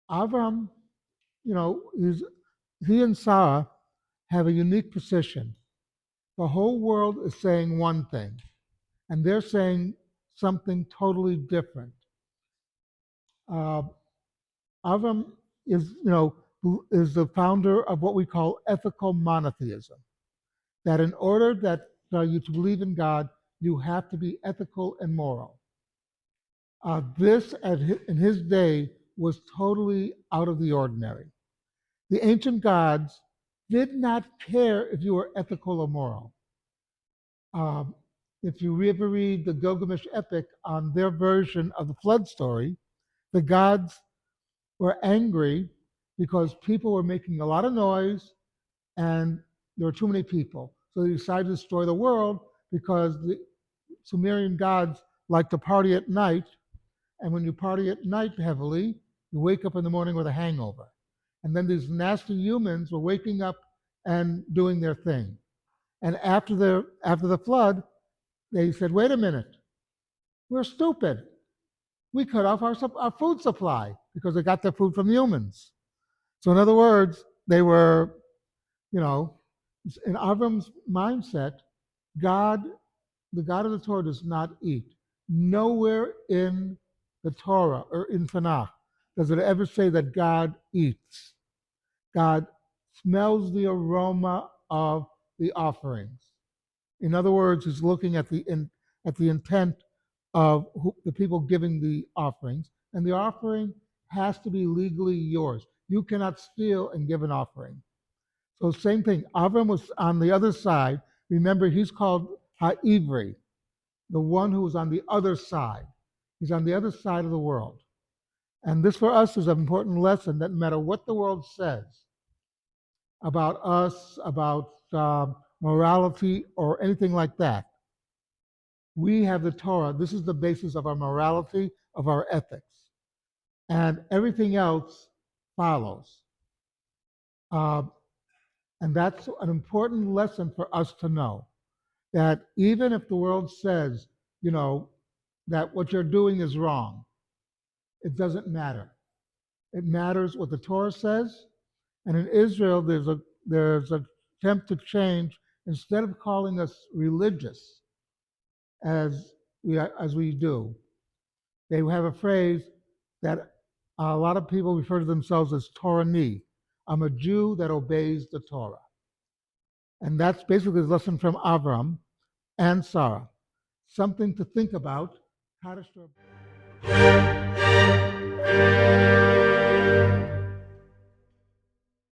Avram, he and Sarah have a unique position. The whole world is saying one thing, and they're saying something totally different. Uh, Avram is the founder of what we call ethical monotheism. That in order that you to believe in God, you have to be ethical and moral. This in his day was totally out of the ordinary. The ancient gods did not care if you were ethical or moral. Um, if you ever read the Gilgamesh epic on their version of the flood story, the gods were angry because people were making a lot of noise and there were too many people. So they decided to destroy the world because the Sumerian gods like to party at night. And when you party at night heavily, you wake up in the morning with a hangover. And then these nasty humans were waking up and doing their thing. And after the flood, they said, "Wait a minute, we're stupid. We cut off our food supply because they got their food from the humans." So in other words, they were, you know, in Avram's mindset, God, the God of the Torah, does not eat. Nowhere in the Torah or in Tanakh does it ever say that God eats. God smells the aroma of the offerings. In other words, he's looking at the intent of the people giving the offerings, and the offering has to be legally yours. You cannot steal and give an offering. So same thing. Avram was on the other side. Remember, he's called Ha'ivri, the one who is on the other side. He's on the other side of the world. And this for us is an important lesson that no matter what the world says about us, about morality, or anything like that, we have the Torah. This is the basis of our morality, of our ethics. And everything else follows. Uh, and that's an important lesson for us to know that even if the world says, that what you're doing is wrong, it doesn't matter. It matters what the Torah says. And in Israel, there's an attempt to change. Instead of calling us religious as we do, they have a phrase that a lot of people refer to themselves as Torah-ni. I'm a Jew that obeys the Torah. And that's basically the lesson from Avram and Sarah. Something to think about.